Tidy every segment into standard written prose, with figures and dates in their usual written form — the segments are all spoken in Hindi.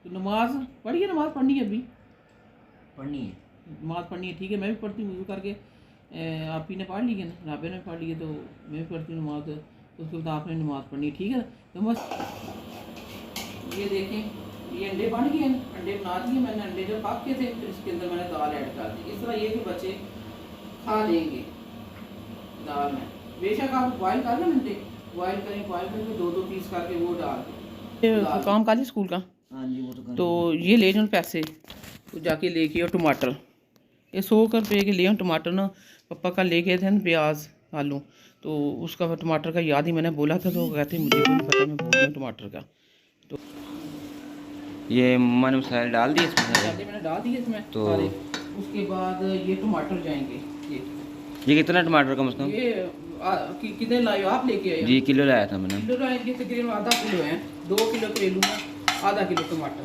तो नमाज पढ़ी है, नमाज पढ़नी है अभी पढ़नी है, नमाज पढ़नी है, ठीक है। मैं भी पढ़ती हूँ वज़ू करके। आप ही ने पढ़ ली है ना, राबे ने पढ़ ली है, तो मैं भी पढ़ती हूँ नमाज। तो उसके बाद आपने नमाज पढ़नी है, ठीक है। तो बस ये देखें, ये अंडे बन गए हैं, अंडे बना दिए मैंने। अंडे जो पक के थे फिर इसके अंदर मैंने दाल ऐड कर दी। इस तरह ये कि बच्चे खा लेंगे दाल में। बेशक आप बॉयल कर लें, अंडे बॉयल करें, बॉयल करके 2-2 पीस करके वो डाल दें। काम काली स्कूल का, हाँ जी वो तो ये ले जाओ पैसे, तो जाके लेके आओ टमाटर। ये 100 रुपये के लिए टमाटर ना, पापा का लेके थे ना प्याज आलू, तो उसका टमाटर का याद ही मैंने बोला था, तो कहते मुझे भी नहीं पता, मैं बोल रही हूँ टमाटर का। तो ये मन मसाले डाल दिए इसमें सारे? मैंने डाल दिए इसमें तो सारे। उसके बाद ये टमाटर जाएंगे। ये कितना टमाटर कम से कम? ये कितने लाए हो आप? लेके आए जी किलो लाया था मैंने। किलो लाए, तकरीबन आधा किलो है। 2 किलो ले लूँगा, आधा किलो टमाटर।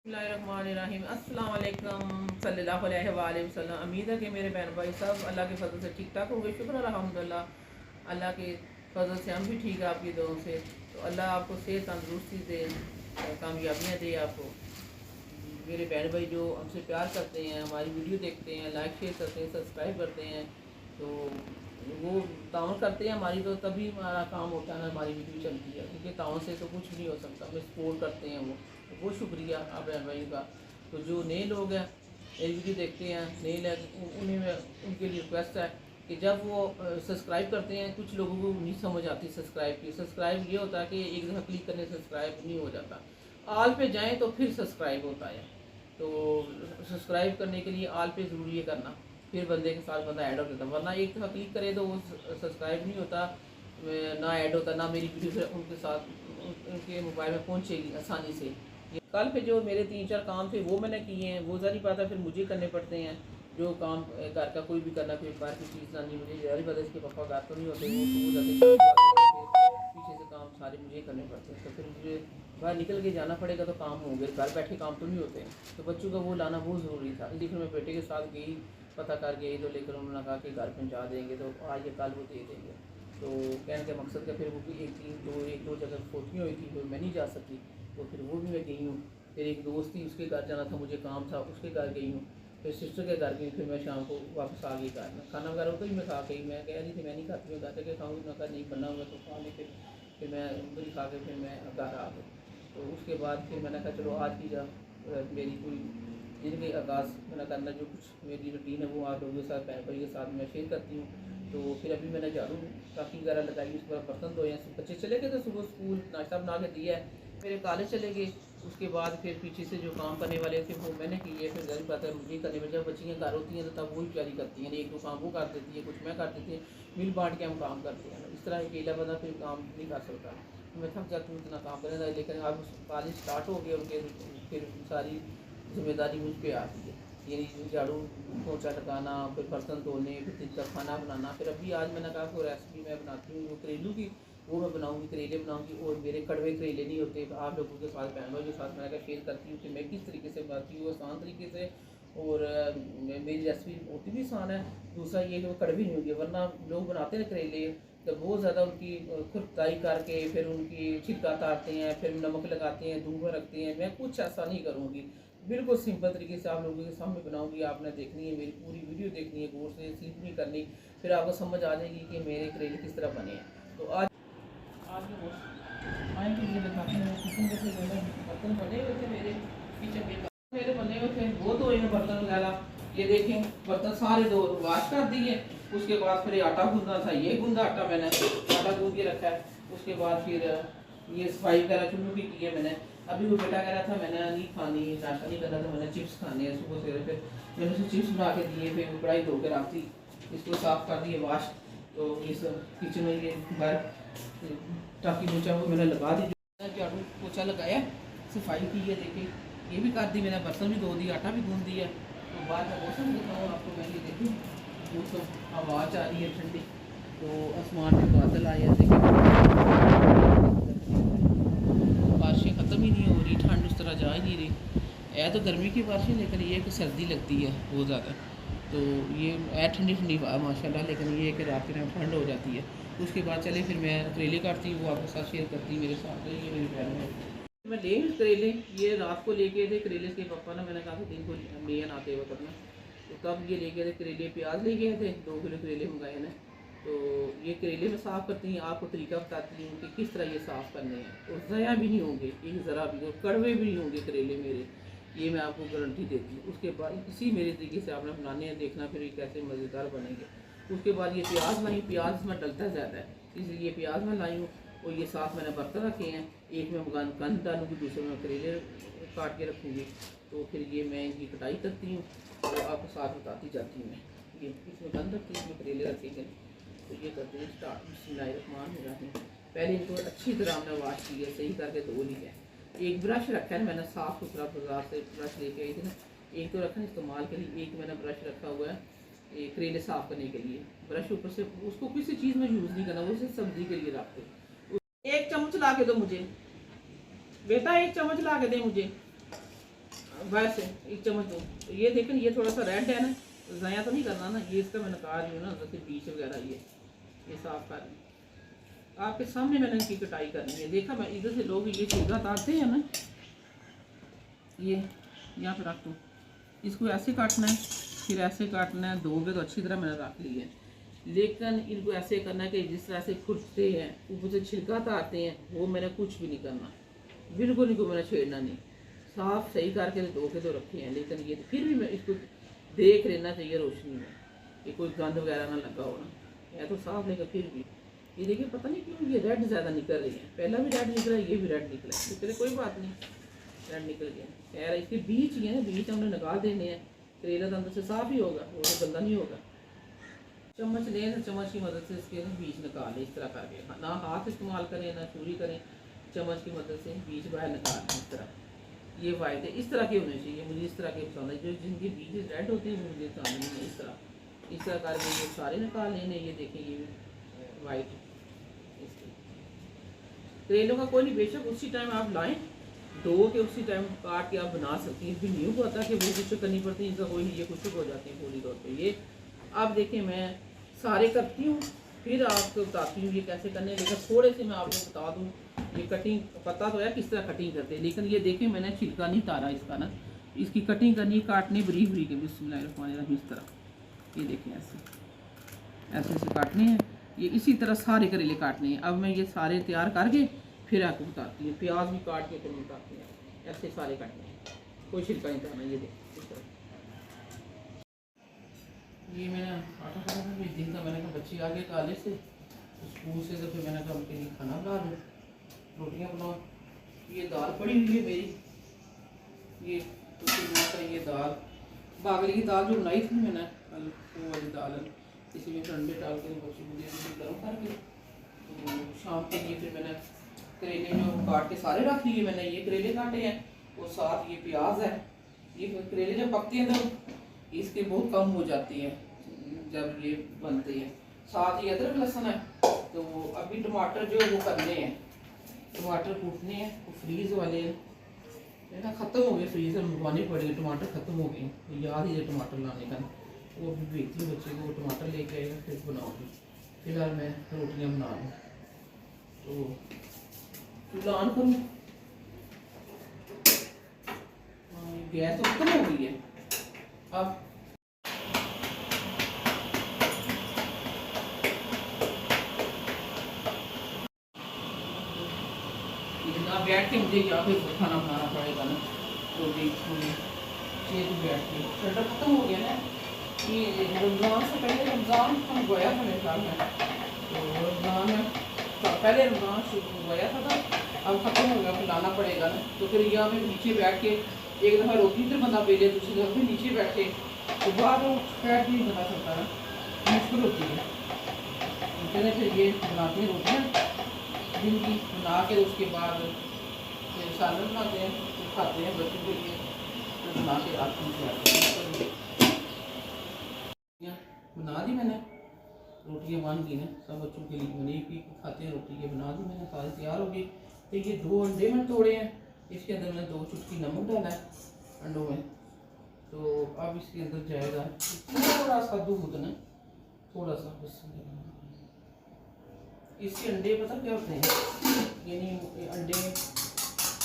बिस्मिल्लाहिर्रहमानिर्रहीम। अस्सलाम वालेकुम सल्लल्लाहु अलैहि वसल्लम। उम्मीद है कि मेरे बहन भाई सब अल्लाह के फजल से ठीक ठाक होंगे। शुक्र अल्हम्दुलिल्लाह, अल्लाह के फजल से हम भी ठीक है आपकी दुआओं से। तो अल्लाह आपको सेहत तंदुरुस्ती दे, कामयाबियाँ दे आपको। मेरे बहन भाई जो हमसे प्यार करते हैं, हमारी वीडियो देखते हैं, लाइक शेयर करते हैं, सब्सक्राइब करते हैं, तो वो ताउन करते हैं हमारी, तो तभी हमारा काम होता है ना, हमारी वीडियो चलती है। क्योंकि ताउन से तो कुछ नहीं हो सकता, हमें सपोर्ट करते हैं वो, तो बहुत शुक्रिया आप बहन भाई का। तो जो नए लोग हैं ये वीडियो देखते हैं, नए लोग, उन्हें उनके लिए रिक्वेस्ट है कि जब वो सब्सक्राइब करते हैं, कुछ लोगों को नहीं समझ आती सब्सक्राइब की। सब्सक्राइब ये होता है कि एक दफ़ा क्लिक करने से सब्सक्राइब नहीं हो जाता, आल पे जाएँ तो फिर सब्सक्राइब होता है। तो सब्सक्राइब करने के लिए आल पे ज़रूरी है करना, फिर बंदे के साथ बंदा ऐड हो जाता। वरना एक दफ़ा क्लिक करे तो वो सब्सक्राइब नहीं होता, ना ऐड होता, ना मेरी वीडियो फिर उनके साथ उनके मोबाइल में पहुँचेगी आसानी से। कल पे जो मेरे 3-4 काम थे वो मैंने किए हैं, वो ज़ाहिर बात है फिर मुझे करने पड़ते हैं। जो काम घर का कोई भी करना, कोई बाहर की चीज़ लानी, मुझे ज़ाहिर बात है इसके पापा घर तो नहीं होते, वो जाते पीछे से काम सारे मुझे करने पड़ते हैं। तो फिर मुझे बाहर निकल के जाना पड़ेगा, तो काम होंगे, घर बैठे काम तो नहीं होते। तो बच्चों का वो लाना बहुत ज़रूरी था, इसलिए फिर मैं बेटे के साथ गई, पता कर गई, तो लेकर उन्होंने कहा कि घर पहुँचा देंगे, तो आज या कल वो दे देंगे। तो कहने के मकसद का फिर वो भी एक दो जगह फोटियाँ हुई थी, तो मैं नहीं जा सकी, तो फिर वो भी मैं गई हूँ। फिर एक दोस्त थी, उसके घर जाना था, मुझे काम था, उसके घर गई हूँ। फिर सिस्टर के घर गई, फिर मैं शाम को वापस आ गई घर में। खाना वगैरह उधर ही मैं खा गई, मैं कह रही थी मैं नहीं खाती हूँ, घर के खाऊँगी, मैं कहा नहीं बनना हुआ तो खा ले। फिर मैं उधर ही खा के फिर मैं घर आ गई। तो उसके बाद फिर मैंने कहा चलो आज की मेरी कोई दिन के आगाज़ मैंने करना, जो कुछ मेरी रूटीन है वो आप लोगों के साथ, बहन भाई के साथ मैं शेयर करती हूँ। तो फिर अभी मैंने झाड़ू टाकी वगैरह लगाई, उसके बाद बर्तन धोए हैं। बच्चे चले गए थे सुबह स्कूल, नाश्ता बना के दिया है, मेरे कॉलेज चले गए। उसके बाद फिर पीछे से जो काम करने वाले थे वो मैंने किए। फिर ज़ाहिर बात है मुझे करने में, जब बच्चियाँ घर होती हैं तो तब वही तैयारी करती हैं, एक दो काम वो कर देती है, कुछ मैं कर देती है, मिल बांट के हम काम करते हैं। इस तरह अकेला बंदा फिर काम नहीं कर सकता, मैं थक जाती हूँ इतना काम करने। लेकिन अब कॉलेज स्टार्ट हो गए उनके, फिर सारी जिम्मेदारी मुझ पर आती है, यानी झाड़ू पोछा लगाना, फिर बर्तन धोने, फिर दिन का खाना बनाना। फिर अभी आज मैंने कहा कोई रेसिपी मैं बनाती हूँ वो करेलू की, वो मैं बनाऊँगी, करेले बनाऊँगी। और मेरे कड़वे करेले नहीं होते, आप लोगों के साथ, बहन भाई के साथ मैंने कहा शेयर करती हूँ कि मैं किस तरीके से बनाती हूँ, आसान तरीके से। और मेरी रेसिपी होती भी आसान है। दूसरा ये कि वो कड़वी नहीं होगी, वरना लोग बनाते हैं करेले तो बहुत ज़्यादा उनकी खुरताई करके फिर उनकी छिलका उतारते हैं, फिर नमक लगाते हैं, धूप में रखते हैं। मैं कुछ ऐसा नहीं करूँगी, बिल्कुल सिंपल तरीके से आप लोगों के सामने बनाऊंगी। आपने देखनी है, मेरी पूरी वीडियो देखनी है, गौर से स्लिप नहीं करनी, फिर आपको समझ आ जाएगी कि मेरे करेले किस तरह बने हैं। तो आज बर्तन बने हुए थे मेरे किचन के, मेरे बने हुए थे, वो धोए हैं बर्तन वगैरह। ये देखें बर्तन सारे दो वाश कर दिए। उसके बाद फिर आटा गूंदना था, ये गूंदा आटा मैंने, आटा गूंद के रखा है। उसके बाद फिर ये सफाई वगैरह चुल्लू की है मैंने। अभी वो बेटा कह रहा था मैंने नहीं खानी, नाश्ता नहीं करना था, मैंने चिप्स खाने हैं सुबह सवेरे। फिर मैंने उसे चिप्स बना के दिए, फिर कढ़ाई धो के रख दी, इसको साफ़ कर दिए वाश। तो इस किचन में ये बाहर टाकी पोछा वो मैंने लगा दी, झाड़ू पोछा लगाया, सफाई की है, देखिए ये भी कर दी मैंने, बर्तन भी धो दिया, आटा भी गूंद दिया। तो बाहर का मौसम दिखाऊँ आपको, मैं ये देखूँ मौसम आवाज़ आ रही है ठंडी, तो आसमान में बादल आए हैं, देखिए बारिशें ख़त्म ही नहीं हो रही, ठंड उस तरह जा ही नहीं रही है। तो गर्मी की बारिशें, लेकिन ये कि सर्दी लगती है बहुत ज़्यादा। तो ये है ठंडी ठंडी हवा माशाल्लाह, लेकिन ये है कि रात के टाइम ठंड हो जाती है। उसके बाद चले फिर मैं करेले काटती हूँ, वो आपके साथ शेयर करती हूँ मेरे साथ। ये मेरी बहन है, मैं ले करेले, ये रात को लेके थे करेले के पापा ना, मैंने कहा था दिन को ले आते हुए करना, तो तब ये ले गए थे करेले, प्याज ले गए थे, 2 किलो करेले मंगाए ना। तो ये करेले में साफ़ करती हैं, आपको तरीका बताती हूँ कि किस तरह ये साफ़ करने हैं, और ज़या भी नहीं होंगे एक ज़रा भी, और कड़वे भी नहीं होंगे करेले मेरे, ये मैं आपको गारंटी देती हूँ। उसके बाद इसी मेरे तरीके से आपने बनाने हैं, देखना फिर ये कैसे मज़ेदार बनेंगे। उसके बाद ये प्याज लाई, प्याज में डलता ज़्यादा है इसलिए ये प्याज में लाई हूँ, और ये साथ मैंने बर्तन रखे हैं, एक में गंद डालूँगी, दूसरे में करेले काट के रखूँगी। तो फिर ये मैं इनकी कटाई करती हूँ और आपको साथ बताती जाती हूँ। मैं ये इसमें गंद रखती हूँ, इसमें करेले रखे गए, तो ये करते हैं स्टार्ट। बिस्मिल्लाहिर्रहमानिर्रहीम। पहले इनको अच्छी तरह हमने वाश किया, सही करके धो लिया। एक ब्रश रखा है मैंने साफ़ सुथरा, बाजार से ब्रश लेके आई थी ना, एक तो रखा है इस्तेमाल के लिए, एक मैंने ब्रश रखा हुआ है ये करेले साफ़ करने के लिए। ब्रश ऊपर से उसको किसी चीज़ में यूज़ नहीं करना, वो सिर्फ सब्जी के लिए रखते। 1 चम्मच ला के दो मुझे बेटा, 1 चम्मच ला के दे मुझे, बस 1 चम्मच दो। तो ये देखें, ये थोड़ा सा रेड है ना, ज़ाया तो नहीं करना ना, ये इसका मैं निकाल रही हूँ ना, जैसे बीच वगैरह ये साफ़ कर रही हूँ। आपके सामने मैंने इनकी कटाई करनी है। देखा मैं इधर से लोग ये छिलका काटते हैं ना, ये यहाँ पे रख दो, इसको ऐसे काटना है, फिर ऐसे काटना है, धोगे तो अच्छी तरह मैंने रख ली है। लेकिन इनको ऐसे करना है कि जिस तरह से खुरचते हैं, ऊपर से छिलका आते हैं, वो मैंने कुछ भी नहीं करना, बिल्कुल इनको मैंने छेड़ना नहीं, साफ सही करके धो के तो रखे हैं। लेकिन ये फिर भी मैं इसको देख लेना चाहिए रोशनी में कि कोई गंद वगैरह ना लगा हो ना, या तो साफ, लेकिन फिर भी ये देखिए पता नहीं क्यों ये रेड ज़्यादा निकल रही है, पहला भी रेड निकला, ये भी रेड निकला, तो चले कोई बात नहीं, रेड निकल गया। खैर इसके बीच ही है ना, बीच हमने निकाल देने हैं, करेला तो अंदर से साफ़ ही होगा, वो तो गंदा नहीं होगा। चम्मच लें तो चम्मच की मदद से इसके बीच निकाल लें, इस तरह करके, ना हाथ इस्तेमाल करें ना छुरी करें, चम्मच की मदद से बीज बाहर निकाल लें इस तरह। ये वाइट है, इस तरह के होने चाहिए, मुझे इस तरह के पसंद है, जो जिनके बीज रेड होते हैं मुझे पसंद नहीं है। इस तरह करके ये सारे निकाल लेने। ये देखें ये वाइट करेलों का कोई नहीं, बेशक उसी टाइम आप लाएं, धो के उसी टाइम काट के आप बना सकती हैं। फिर न्यू होता है कि वो कुछ करनी पड़ती है, इसका कोई नहीं, ये कुछ हो जाती है पूरी तौर पे। ये आप देखें मैं सारे करती हूँ, फिर आपको बताती हूँ ये कैसे करने। लेकिन थोड़े से मैं आपको बता दूँ, ये कटिंग पता तो है किस तरह कटिंग करते हैं, लेकिन ये देखें मैंने छिलका नहीं तारा इसका ना, इसकी कटिंग करनी, काटनी बरीक बरीक है। बिस्मिल्लाहिर्रहमानिर्रहीम। इस तरह ये देखें ऐसे ऐसे ऐसे काटने हैं, ये इसी तरह सारे करेले काटने हैं। अब मैं ये सारे तैयार करके फिर आपको बताती हूँ, प्याज भी काट के फिर बताती हूँ, ऐसे सारे काटने हैं, कोई छिलका नहीं करना। ये देख इस तरह, ये मैंने आटा खाना था, एक दिन का मैंने कहा बच्चे आ गए कॉलेज से, स्कूल से, तो फिर मैंने कहा उनके लिए खाना बना दूँ, रोटियाँ बनाओ। ये दाल पड़ी हुई है मेरी, ये ये दाल बागले की दाल जो बनाई थी मैंने कल, वो वाली दाल, इसी में अंडे डाल के बच्चों को दे गर्म करके। तो शाम के लिए फिर मैंने करेले जो काट के सारे रख लिए, मैंने ये करेले काटे हैं, और साथ ये प्याज है। ये करेले जब पकते हैं तो इसके बहुत कम हो जाती है जब ये बनते हैं। साथ ही अदरक लहसुन है, तो अभी टमाटर जो वो करने हैं, टमाटर कूटने हैं, वो फ्रीज वाले है ना, ख़त्म हो गए, फ्रीज़र मंगवाने पड़ेंगे, टमाटर ख़त्म हो गए, याद ही है टमाटर लाने का। वो अभी भेजती हूँ बच्चे को, वो टमाटर लेके आएगा फिर बनाऊँगी। फिलहाल मैं रोटियाँ बना लूँ, तो चूल्हा ऑन करूँ। गैस तो खत्म हो गई है। अब इतना बैठ के मुझे यहाँ पे खाना बनाना पड़ेगा ना, रोटी बैठ के शटर खत्म हो गया ना। ये रमज़ान से पहले, रमज़ान हम गया था मेरे ख्याल में, तो रमज़ान में पहले रमज़ान शुरू गया था, अब ख़त्म हो गया, फिर लाना पड़ेगा ना। तो फिर यहाँ में नीचे बैठ के एक दफ़ा रोटी इधर बंदा बेले, दूसरी दफ़ा फिर नीचे बैठे, तो बाहर बैठ नहीं बना सकता है, मुश्किल होती है। कहते फिर ये बनाते हैं रोटियाँ दिन की, बना के उसके बाद फिर सालन बनाते हैं, फिर खाते हैं बच्चों के लिए, फिर बना के रात में बना दी मैंने। रोटियाँ बन गई हैं, सब बच्चों के लिए बनी की खाते हैं रोटी, ये बना दी मैंने, सारी तैयार हो गई। तो ये 2 अंडे मैंने तोड़े हैं, इसके अंदर मैंने 2 चुटकी नमक डाला है अंडों में, तो अब इसके अंदर जाएगा थोड़ा सा दूध ना, थोड़ा सा बस। इससे अंडे पता क्या होते हैं, यानी अंडे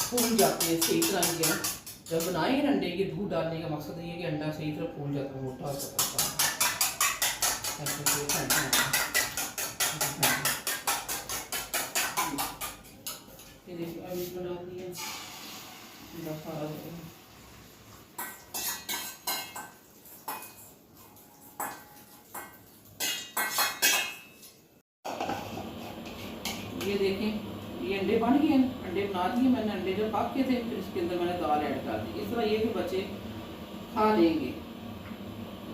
फूल जाते हैं सही तरह से। जब बनाए अंडे के दूध डालने का मकसद ये है कि अंडा सही तरह फूल जाता है, मोटा सा। ये देखिए अब इसमें डाल दिया ये देखें, ये अंडे बन गए, अंडे बना दिए मैंने। अंडे जब पक के थे फिर इसके अंदर मैंने दाल ऐड कर दी। इस तरह ये कि बच्चे खा लेंगे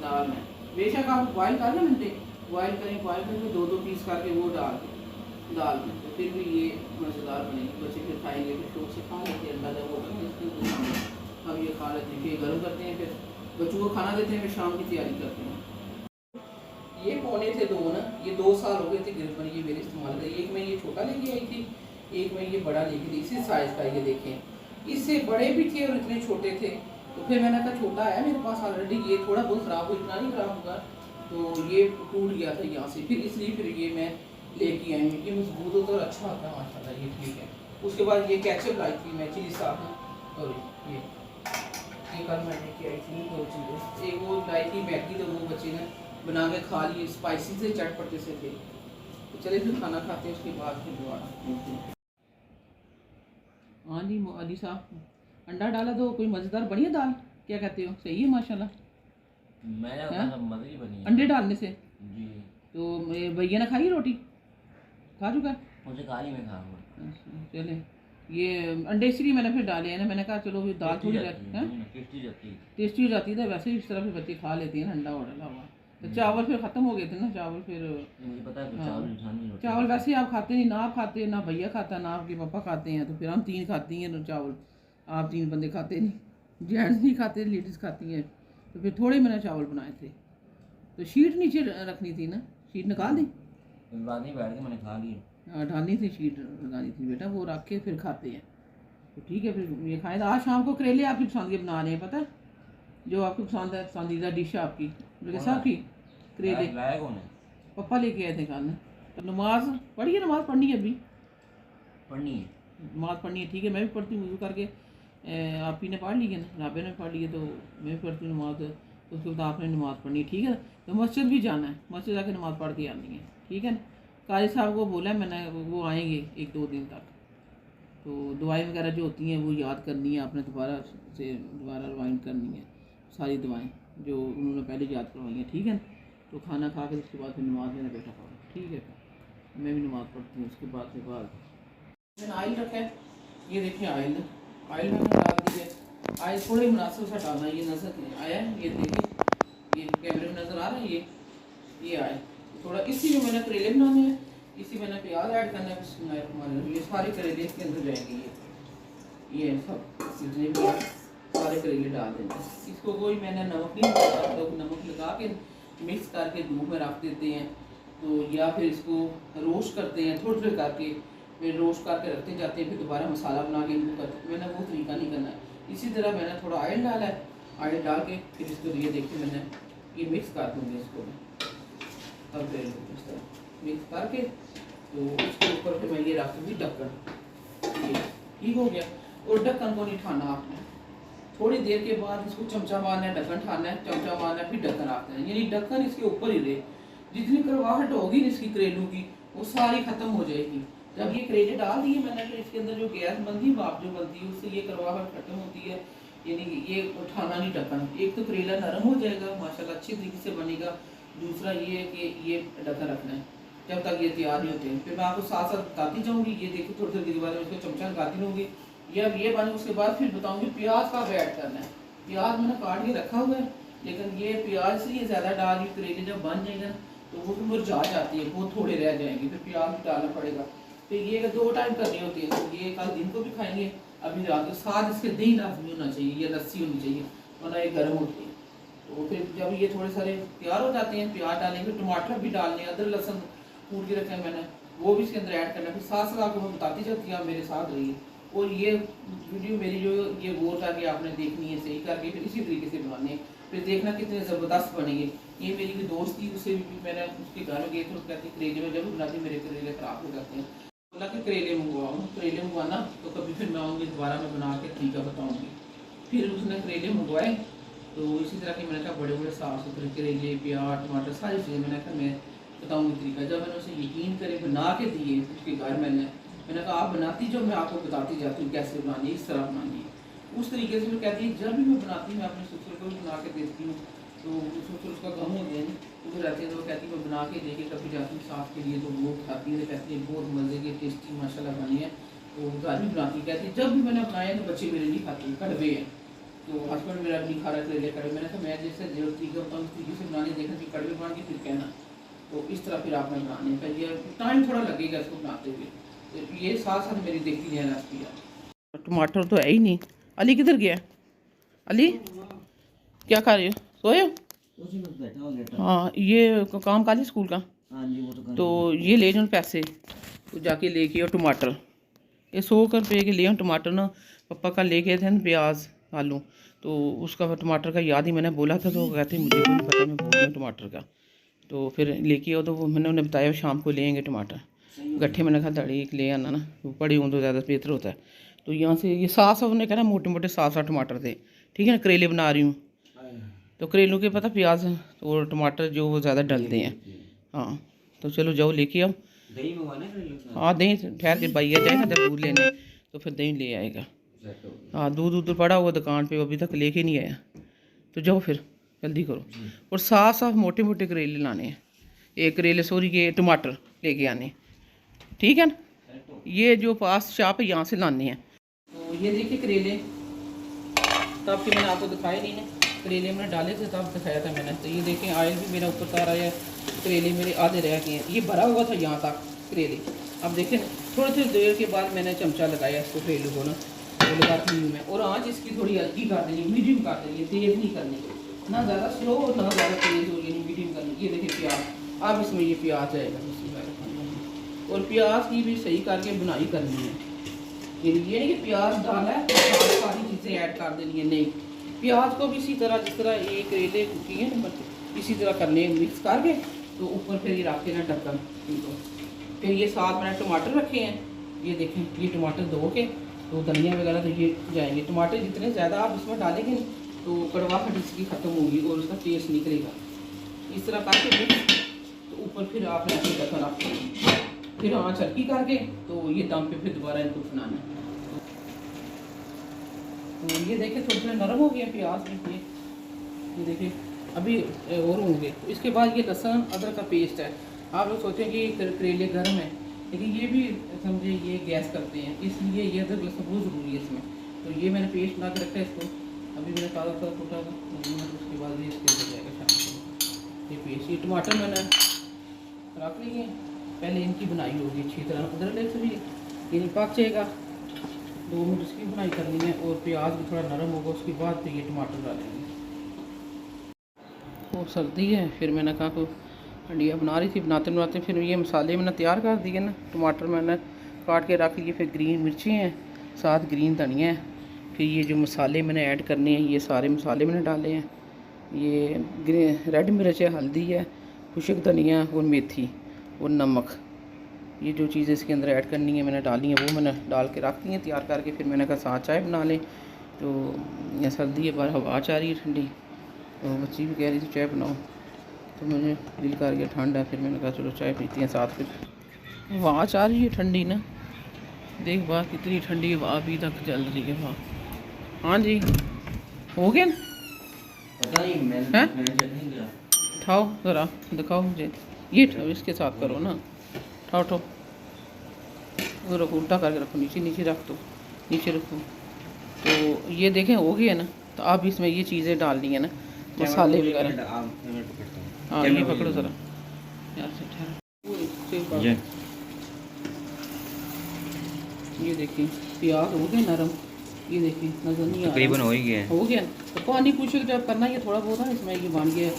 दाल में। बेशक आप बॉयल कर लें, अंडे बॉयल करें, बॉयल करके 2-2 पीस करके वो डाल दें दाल में, तो फिर भी ये मज़ेदार बनेगी। बच्चे फिर खाएंगे, फिर शौक से खा लेते हैं। अंडा जब होता है इसके अब ये खा लेते हैं, फिर गर्म करते हैं, फिर बच्चों को खाना देते हैं, फिर शाम की तैयारी करते हैं। ये पौने थे 2 ना, ये 2 साल हो गए थे गिरफन ये मेरे इस्तेमाल का। एक मैं ये छोटा लेके आई थी, एक मैं ये बड़ा लेके थी, इसी साइज़ का। ये देखें, इससे बड़े भी थे और इतने छोटे थे। तो फिर मैंने कहा छोटा है मेरे पास ऑलरेडी, ये थोड़ा बहुत ख़राब हो, इतना नहीं ख़राब होगा। तो ये टूट गया था यहाँ से, फिर इसलिए फिर ये मैं लेके आई हूँ। ये मजबूत होता और अच्छा होता है माशाल्लाह, ये ठीक है। उसके बाद ये कैचअप लाई थी मैं, चिली साथ में, और ये कल मैं लेके आई थी 2 चीज़ें। एक वो लाई थी मैगी, तो वो बच्चे ने बना के खा लिए, स्पाइसी से चटपटे से थे। तो चले फिर खाना खाते हैं, उसके बाद फिर दोबारा। हाँ जी अली साहब, अंडा डाला तो कोई मज़ेदार बनी है दाल, क्या कहते हो? सही है माशाल्लाह, मज़े बनी अंडे डालने से जी। तो भैया ने खाई रोटी, खा चुका? मुझे खाली में खाऊंगा। चले, ये अंडे इसलिए मैंने फिर डाले हैं ना, मैंने कहा चलो फिर दाल थोड़ी टेस्टी हो जाती है। वैसे इस तरह फिर बच्चे खा लेते हैं अंडा और डाला हुआ। तो चावल फिर ख़त्म हो गए थे ना, चावल फिर मुझे पता है। हाँ, चावल वैसे आप खाते नहीं ना, आप खाते ना, भैया खाता ना, आपके पापा खाते हैं, तो फिर हम 3 खाती हैं चावल। आप 3 बंदे खाते नहीं, जेंट्स नहीं खाते, लेडीज़ खाती हैं। तो फिर थोड़े मैंने चावल बनाए थे। तो शीट नीचे रखनी थी ना, शीट निकाल दी, बाद में बैठ के मैंने खा लिया। हाँ ढालनी थी, शीट लगानी थी बेटा, वो रख के फिर खाते हैं। तो ठीक है, फिर ये खाएं। आज शाम को करेले आपकी पसंद के बना रहे हैं, पता है जो आपको पसंद है, पसंदीदा डिश है आपकी, जो साहब की करेले पापा लेके आए थे कल। तो नमाज पढ़ी है? नमाज पढ़नी है अभी, पढ़नी है, नमाज पढ़नी है। ठीक है, मैं भी पढ़ती हूँ, वज़ू करके। आप ही ने पढ़ ली है ना, राबे ने पढ़ ली है, तो मैं भी पढ़ती हूँ नमाज। तो उसके बाद आपने नमाज़ पढ़नी है, ठीक है। तो मस्जिद भी जाना है, मस्जिद जाके नमाज़ पढ़ के आनी है, ठीक है ना। कारी साहब को बोला है मैंने, वो आएंगे 1-2 दिन तक। तो दवाएं वगैरह जो होती हैं वो याद करनी है आपने, दोबारा रिवाइंड करनी है सारी दवाएं जो उन्होंने पहले याद करवाई हैं, ठीक है ना। तो खाना खा के उसके बाद फिर नमाज मेरा बेटा पढ़ा, ठीक है। मैं भी नमाज़ पढ़ती हूँ उसके बाद से। मैंने आयल रखा है, ये देखिए आयल मैंने डाल दी है। आयल थोड़े मुनासिब सा डालना, ये नज़र नहीं आया है, ये देखिए, ये कैमरे में नज़र आ रहा है, ये आयल थोड़ा। इसी में मैंने करेले बनाने हैं, इसी मैंने प्याज ऐड करना है। बिस्मिल्लाहिर्रहमानिर्रहीम, ये सारे करेले इसके अंदर जाएंगे, ये सब जितने भी सारे करेले डाल देंगे। इसको कोई मैंने नमक नहीं लगाया, लोग नमक लगा के मिक्स करके धूप में रख देते हैं, तो या फिर इसको रोस्ट करते हैं थोड़े करके, फिर रोस्ट करके रखते जाते हैं, फिर दोबारा मसाला बना के इनको करते हैं। मैंने वो तरीका नहीं करना है। इसी तरह मैंने थोड़ा ऑयल डाला है, ऑयल डाल के फिर इसको ये देखिए मैंने ये मिक्स कर दूँगी इसको, तब फिर इस तरह मिक्स करके तो उसके ऊपर फिर मैं ये रख दूँगी ढक्कन। ये ठीक हो गया। और ढक्कन को नहीं ठाना आपने, थोड़ी देर के बाद इसको चमचा मारना है, ढक्कन ठाना है, चमचा मारना है, फिर ढक्कन रखना है, यानी ढक्कन इसके ऊपर ही रहे। जितनी कड़वाहट होगी इसकी करेलों की वो सारी ख़त्म हो जाएगी। जब ये करेले डाल दिए मैंने, फिर इसके अंदर जो गैस बनती है, भाप जो बनती है, उससे ये कड़वाहट खत्म होती है, यानी ये उठाना नहीं ढक्कन। एक तो करेला नरम हो जाएगा माशाल्लाह, अच्छी तरीके से बनेगा। दूसरा ये है कि ये ढक्कन रखना है जब तक ये तैयार नहीं होते हैं। फिर मैं आपको साथ साथ बताती जाऊँगी, ये देखिए थोड़ी थोड़ी देर के बाद इसको चमचा लगाती रहूँगी। ये बने उसके बाद फिर बताऊँगी प्याज का ऐड करना है। प्याज मैंने काट के रखा हुआ है, लेकिन ये प्याज से ये ज़्यादा डाल रही, करेले जब बन जाएगा तो वो फिर मुरझा जाती है, बहुत थोड़े रह जाएंगे, फिर प्याज भी डालना पड़ेगा। तो ये 2 टाइम करनी होती है, तो ये कल दिन को भी खाएंगे, अभी रात को। साथ इसके दही लाजमी होना चाहिए, ये लस्सी होनी चाहिए, वरना ये गर्म होती है। तो फिर जब ये थोड़े सारे तैयार हो जाते हैं, प्याज डालेंगे, टमाटर भी डालने, अदरक लहसुन कूट के रखे हैं मैंने, वो भी इसके अंदर ऐड करना है। फिर साथ साथ आपको मैं बताती जाती हूँ, आप मेरे साथ रहिए। और ये वीडियो मेरी जो ये गौर करके आपने देखनी है, सही करके फिर इसी तरीके से बनानी है, फिर देखना कितने ज़बरदस्त बनेंगे। ये मेरी भी दोस्त थी, उससे भी मैंने उसके घर में गए थे, कहती करेले में जब बनाती मेरे करेले ख़राब हो जाते हैं। बोला कि करेले मंगवाऊँ, करेले मंगवाना तो कभी फिर मैं आऊँगी दोबारा, मैं बना के तरीका बताऊँगी। फिर उसने करेले मंगवाए, तो इसी तरह के मैंने कहा बड़े बड़े साफ़ सुथरे करेले, प्याज, टमाटर सारी चीज़ें मैंने कहा मैं बताऊँगी तरीका। जब मैंने उसे यकीन करे बना के दिए उसके घर, मैंने कहा आप बनाती जो, मैं आपको बताती जाती हूँ कैसे बनानी है, इस तरह बनानी है। उस तरीके से मैं कहती है जब भी मैं बनाती हूँ मैं अपने ससुर को भी बना के देती हूँ, तो ससुर उसका गम हो गया वो रहती है, तो वो कहती है मैं बना के लेके कभी जाती हूँ साथ के लिए, तो वो खाती है, कहती है बहुत मज़े की टेस्टी माशाल्लाह बनी है। तो घर भी बनाती, कहती है जब भी मैंने बनाए तो बच्चे मेरे नहीं खाते, कड़वे हैं, तो हस्बैंड मेरा नहीं खा रहा करेले कड़वे। मैंने कहा मैं जैसे जो तरीका बताऊँ उस तरीके से बनाने, देखना कि कड़वे बना के फिर कहना, तो इस तरह फिर आपने बनाने का, ये टाइम थोड़ा लगेगा इसको बनाते हुए, तो ये साथ साथ मेरी देखती है रेसिपी है। टमाटर तो है ही नहीं। अली किधर गया? अली क्या खा रहे हो, सोए हो? हाँ, ये काम काली स्कूल का। तो ये ले जाओ पैसे, तो जाके लेके आओ टमाटर, ये 100 रुपये के ले आओ टमाटर ना। पापा का लेके थे ना प्याज आलू, तो उसका टमाटर का याद ही मैंने बोला था, तो कहते मुझे कोई नहीं पता, मैं बोल रही हूँ टमाटर का। तो फिर लेके आओ, तो वो मैंने उन्हें बताया शाम को लेंगे टमाटर गट्ठे। मैंने कहा दाड़ी एक ले आना ना, वो बड़ी हों तो ज़्यादा बेहतर होता है। तो यहाँ से ये 700 उन्होंने कहा ना, मोटे मोटे 700 टमाटर थे, ठीक है ना। करेले बना रही हूँ, तो करेलों के पता प्याज और टमाटर जो वो ज़्यादा डलते हैं। हाँ, तो चलो जाओ लेके आओ। हाँ दही ठहर के भैया जाएगा जब दूध लेने, तो फिर दही ले आएगा। हाँ, दूध उधर पड़ा हुआ दुकान पे, अभी तक लेके नहीं आया, तो जाओ फिर जल्दी करो। और साफ साफ मोटे मोटे करेले लाने हैं, एक करेले सॉरी के टमाटर लेके आने, ठीक है ना। ये जो पास शॉप है यहाँ से लाने हैं। तो ये देखिए करेले, तब के मैंने आपको दिखाए नहीं है, करेले मैंने डाले थे तब दिखाया था मैंने। तो ये देखें ऑयल भी मेरा ऊपर तार आया, करेले मेरे आधे रह गए हैं, ये भरा हुआ था यहाँ तक करेले। अब देखें थोड़ी थोड़ी देर के बाद मैंने चमचा लगाया इसको करेले को ना, तो लगाती हूँ मैं। और आँच इसकी थोड़ी हल्की कर देनी, मीडियम कर देनी, तेज़ नहीं करनी, ना ज़्यादा स्लो और ना ज़्यादा तेज़ हो, यानी मीडियम करनी। ये देखिए प्याज, अब इसमें ये प्याज जाएगा, और प्याज की भी सही करके बुनाई करनी है। ये नहीं कि प्याज डाला है तो सारी चीज़ें ऐड कर देनी है, नहीं। प्याज को भी इसी तरह जिस तरह ये करेले किए ना, इसी तरह करने मिक्स करके, तो ऊपर फिर ये रख देना ढक्कन। फिर ये साथ मैंने टमाटर रखे हैं, ये देखें ये टमाटर धो के, तो धनिया वगैरह तो ये जाएंगे। टमाटर जितने ज़्यादा आप इसमें डालेंगे तो कड़वाहट इसकी ख़त्म होगी और उसका टेस्ट निकलेगा। इस तरह करके मिक्स, तो ऊपर फिर आपने ऐसे ढक्कन रख, फिर आँच हल्की करके, तो ये दम पे फिर दोबारा इनको बनाना है। तो ये देखें थोड़े थोड़े नरम हो गए प्याज में, ये देखिए अभी और होंगे। तो इसके बाद ये लहसुन अदरक का पेस्ट है। आप लोग सोचें कि करेले गर्म है, लेकिन ये भी समझे ये गैस करते हैं, इसलिए ये अदरक लहसुन बहुत ज़रूरी है इसमें। तो ये मैंने पेस्ट बना के रखा है इसको, अभी मैंने ताज़ा ताज़ा टूटा था, उसके बाद ये इसके हो जाएगा शाम को। ये पेस्ट, ये टमाटर मैंने रख लिए, पहले इनकी बनाई होगी अच्छी तरह, अदरक लहसुन भी ये पक जाएगा, 2 मिनट इसकी बनाई करनी है, और प्याज भी थोड़ा नरम होगा, उसके बाद फिर ये टमाटर डालेंगे। वो सर्दी है, फिर मैंने कहा को हंडिया बना रही थी, बनाते बनाते फिर ये मसाले मैंने तैयार कर दिए ना। टमाटर मैंने काट के रख लिए, फिर ग्रीन मिर्ची हैं, साथ ग्रीन धनिया है, फिर ये जो मसाले मैंने ऐड करने हैं, ये सारे मसाले मैंने डाले हैं। ये रेड मिर्च है, हल्दी है, खुशक धनिया और मेथी और नमक, ये जो चीज़ें इसके अंदर ऐड करनी है मैंने डाली हैं, वो मैंने डाल के रख दी हैं तैयार करके। फिर मैंने कहा साथ चाय बना लें, तो ये सर्दी है, बाहर हवा चाह रही है ठंडी, तो बच्ची भी कह रही थी चाय बनाओ, तो मुझे दिल कर गया ठंड है, फिर मैंने कहा चलो चाय पीती हैं साथ। फिर हवा चाह रही है ठंडी ना, देख बाहर कितनी ठंडी हवा अभी तक चल रही है वहाँ। हाँ जी, हो गया पता नहीं मैं उठाओ ज़रा दिखाओ मुझे, ये इसके साथ करो ना, उठाओ उठाओ, वो रखो, उल्टा करके रखो, नीचे नीचे रख दो, नीचे रखो। तो ये देखें हो गया ना, तो अब इसमें ये चीज़ें डालनी है ना, मसाले वगैरह। हाँ ये पकड़ो ज़रा यार से ठहरो, ये देखिए प्याज हो गए नरम, ये देखिए नजर नहीं आ रहा, तकरीबन हो ही गया, हो गया। तो पानी पूछ के जब करना ये थोड़ा बहुत है इसमें, ये बन गया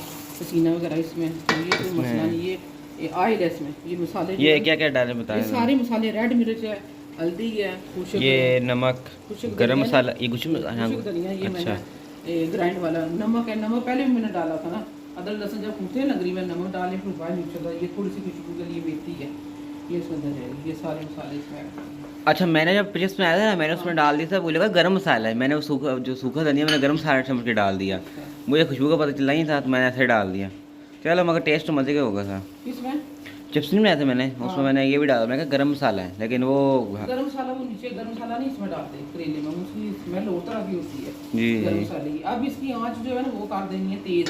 पसीना वगैरह इसमें, तो ये कोई मसला नहीं। ये ऑयल है इसमें, ये मसाले ये क्या क्या डाले बताएं। ये सारे मसाले, रेड मिर्च है, हल्दी है, खुशक ये नमक, खुशक गरम धनिया मसाला, ये कुछ खुशक धनिया, ये अच्छा। मैंने ग्राइंड वाला नमक है। नमक पहले भी मैंने डाला था ना, अदरक लहसुन जब कूटने लग रही मैं नमक डाले, फिर बाहर नहीं चला। ये थोड़ी सी खुशबू के लिए मेथी है, ये इसमें अंदर जाएगी। ये सारे मसाले इसमें ऐड कर दिए। अच्छा, मैंने जब प्रेस में आया था ना, मैंने उसमें डाल दिया था, बोलेगा गरम मसाला है। मैंने वो सूखा धनिया मैंने गरम मसाला समझ के डाल दिया। मुझे खुशबू का पता चला ही था, तो मैंने ऐसे डाल दिया। चलो, मगर टेस्ट तो मज़े का होगा था। इसमें चिप्स नहीं बनाए थे मैंने, उसमें मैंने ये भी डाला, मैंने कहा गरम मसाला है, लेकिन वो गरम मसाला वो नीचे गरम मसाला नहीं इसमें डालते करेले में, उसकी स्मेल और तरह की होती है जी गरम जी। मसाले की। अब इसकी आंच जो है ना वो कर देनी है तेज,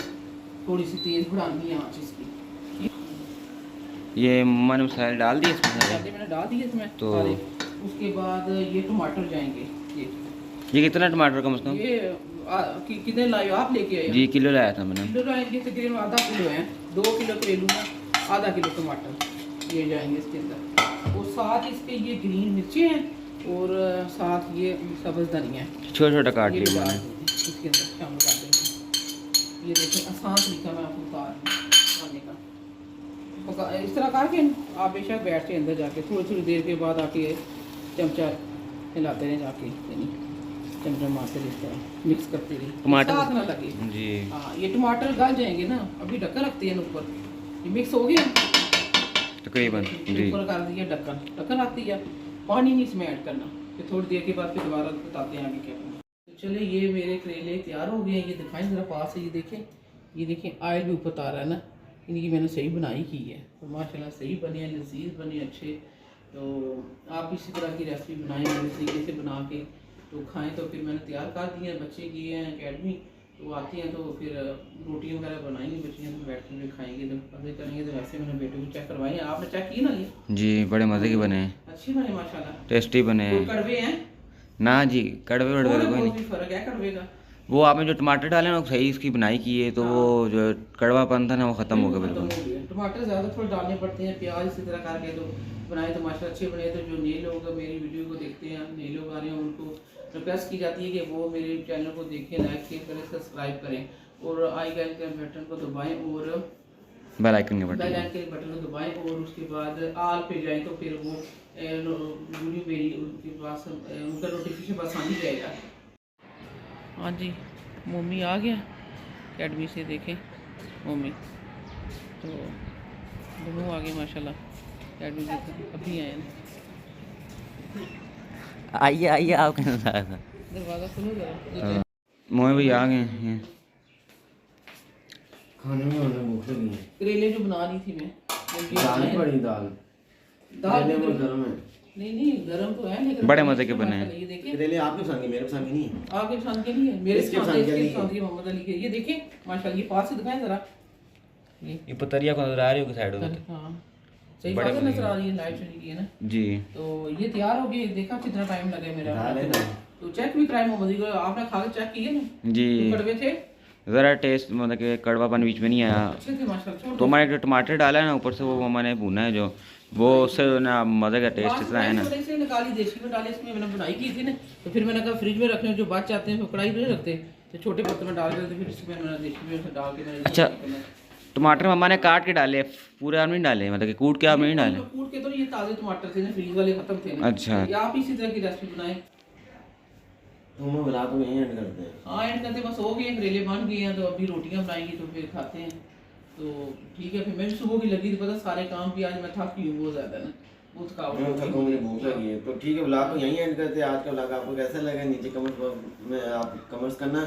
थोड़ी सी तेज बढ़ानी है आंच इसकी। ये मन मसाले डाल दिए इसमें सारे? मैंने डाल दिए इसमें तो सारे। उसके बाद ये टमाटर जाएंगे। ये कितना टमाटर कम से कम? ये कितने लाए हो आप? लेके आए जी, किलो लाया था मैंने। किलो लाएंगे तकरीबन आधा किलो है। 2 किलो करेलू में आधा किलो टमाटर ये जाएंगे इसके अंदर। और साथ इसके ये ग्रीन मिर्ची हैं और साथ ये सब्ज़ धनिया है, छोटा छोटा काट ये लिया डाल मैंने। देंगे इसके अंदर, शामिल कर देंगे। ये देखें आसान तरीका मैं आपको बता रही हूँ खाने का। इस तरह करके आप बेशक बैठ के अंदर जाके थोड़ी थोड़ी देर के बाद आके चमचा हिलाते रहें, जाके चमचा मारते रहे, इस तरह मिक्स करते रहे, टमाटर साथ ना लगे। जी। हाँ, ये टमाटर गल जाएंगे ना, अभी ढक्कन रखते हैं ऊपर, ये मिक्स हो गया तकरीबन जी। ऊपर कर दिया ढक्कन, ढक्कन रख दिया। पानी नहीं इसमें ऐड करना, फिर थोड़ी देर के बाद फिर दोबारा बताते हैं आगे क्या करना। तो चले, ये मेरे करेले तैयार हो गए हैं। ये दिखाएं ज़रा पास से, ये देखें आयल भी ऊपर आ रहा है ना, इनकी मैंने सही बनाई की है, तो माशाल्लाह सही बने हैं, लजीज बने अच्छे। तो आप इसी तरह की रेसिपी बनाएं मेरे तरीके से बना के तो खाएं। तो फिर मैंने तैयार कर दिए हैं, बच्चे गए हैं अकेडमी, तो आते हैं तो फिर रोटी वगैरह बनाएंगे बच्चियाँ, तो बैठ के खाएंगे, तो मज़े करेंगे। तो वैसे मैंने बेटे को चेक करवाए हैं, आपने चेक किए ना? ये जी, बड़े मज़े के बने हैं, अच्छे बने माशाल्लाह, टेस्टी बने हैं। कड़वे हैं ना जी, कड़वे वड़वे तो कोई नहीं। भी फर्क है कड़वे का। वो आपने जो टमाटर डाले ना, वो सही इसकी बनाई की है, तो वो जो कड़वापन था ना, वो ख़त्म हो गया बिल्कुल। खत्म हो गया। टमाटर ज़्यादा थोड़े डालने पड़ते हैं, प्याज इसी तरह करके तो बनाए तो माशाल्लाह अच्छे बने। तो जो नए लोग मेरी वीडियो को देखते हैं, नए लोग आ रहे हैं, उनको रिक्वेस्ट की जाती है कि वो मेरे चैनल को देखें, लाइक शेयर करें, सब्सक्राइब करें और आई बेल के बटन को दबाएं और बेल आइकन के बेल बटन। आइकन के बटन को दबाएं और उसके बाद आल पे जाएं, तो फिर वो वीडियो मेरी उनके पास उनका नोटिफिकेशन पास आ ही जाएगा। हाँ जी, मम्मी आ गया अकेडमी से, देखें मम्मी तो दोनों आ गए माशाल्लाह अकेडमी से, अभी आए हैं। आइए आइए, आप कैसे आया था? दरवाज़ा खोलो जरा। मोहे भाई आ गए हैं। खाने में होने भूख लगी है। करेले जो बना रही थी मैं, दाल ही पड़ी, दाल दाल करेले भी में गरम है। नहीं गरम तो है, लेकिन बड़े मज़े के बने हैं। ये देखिए करेले आपके पसंद के, मेरे पसंद के नहीं है। आपके पसंद के नहीं है, मेरे इसके पसंद है, पसंद के इसके नहीं है। पसंद के मोहम्मद अली के। ये देखिए माशाल्लाह, ये पास से दिखाएं जरा। ये पतरिया को नजर आ रही होगी साइड में? हाँ सही बड़े बात मज़े नजर आ रही है, लाइट चली गई है ना। जी। तो ये तैयार हो गई, देखा कितना टाइम लगे मेरा। दाल है ना। तो चेक भी कराए मोहम्मद अली को, आपने खा के चेक किए ना? जी, तो कड़वे थे, ज़रा टेस्ट मतलब कि कड़वापन बीच में नहीं आया। अच्छे थे माशाल्लाह। तो मैंने जो टमाटर डाला है ना ऊपर से, वो मैंने भुना है, जो वो उससे ना मज़े का टेस्ट इतना है ना। से निकाली, देसी में डाले, इसमें मैंने बनाई की थी ना, तो फिर मैंने कहा फ्रिज में रखने, जो बात चाहते हैं तो कढ़ाई में रखते, तो छोटे बर्तन में डाल देते, फिर इसमें मैंने देसी में से डाल के मैंने अच्छा, टमाटर मम्मा ने काट के डाले, पूरे आप नहीं डाले, मतलब कि कूट के आप नहीं डाले? कूट के तो ये ताज़े टमाटर थे ना, फ्रीज वाले खत्म थे ना। अच्छा। ये आप इसी तरह की रेसिपी बनाएं। तुम बुला तो यहीं एंड करते हैं। हाँ एंड करते, बस हो गए, करेले बन गए हैं, तो अभी रोटियां बनाएंगी तो फिर खाते हैं। तो ठीक है, फिर मैं भी सुबह की लगी थी, पता सारे काम भी, आज मैं थकी हूँ बहुत ज़्यादा ना, बहुत थकावट हो गई। मुझे भूख लगी है। तो ठीक है, ब्लॉग को यहीं एंड करते हैं। आज का ब्लॉग आपको कैसा लगा नीचे कमेंट में आप कमेंट्स करना।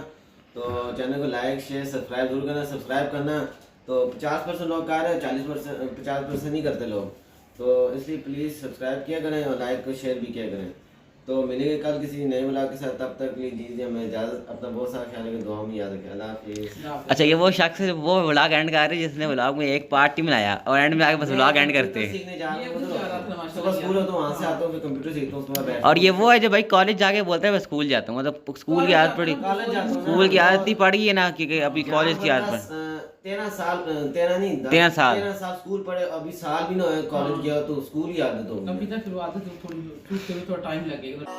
तो चैनल को लाइक शेयर सब्सक्राइब जरूर करना। सब्सक्राइब करना तो 50% लोग कर रहे हैं, 50% नहीं करते लोग, तो इसलिए प्लीज़ सब्सक्राइब किया करें और लाइक को शेयर भी किया करें। तो मिलेंगे कल किसी नए ब्लॉग के साथ, तब तक प्लीज़ दीजिए हमें इजाज़त। अपना बहुत सारा ख्याल रखें, दुआ में याद रखें। अल्लाह हाफिज़। अच्छा, ये वो शख्स है वो व्लॉग एंड कर रहे हैं जिसने व्लॉग में एक पार्ट ही बनाया और एंड में आके बस व्लॉग एंड करते हैं। सीखने जा रहा हूं, सुबह स्कूल हो तो वहां से आता हूं, फिर कंप्यूटर सीखता हूं, सुबह बैठ। और ये वो है जो भाई कॉलेज जाके बोलता है मैं स्कूल जाता हूँ, मतलब स्कूल की आदत पड़ी, कॉलेज जाता हूं ना। स्कूल की आदत ही पड़ गई है ना, क्योंकि अभी कॉलेज की आदत पड़। 13 साल 13 साल स्कूल पढ़े, अभी साल भी ना कॉलेज गया तो स्कूल की आदत हो गई। कभी तक फिर आदत थोड़ी छूटते हुए थोड़ा टाइम लगेगा।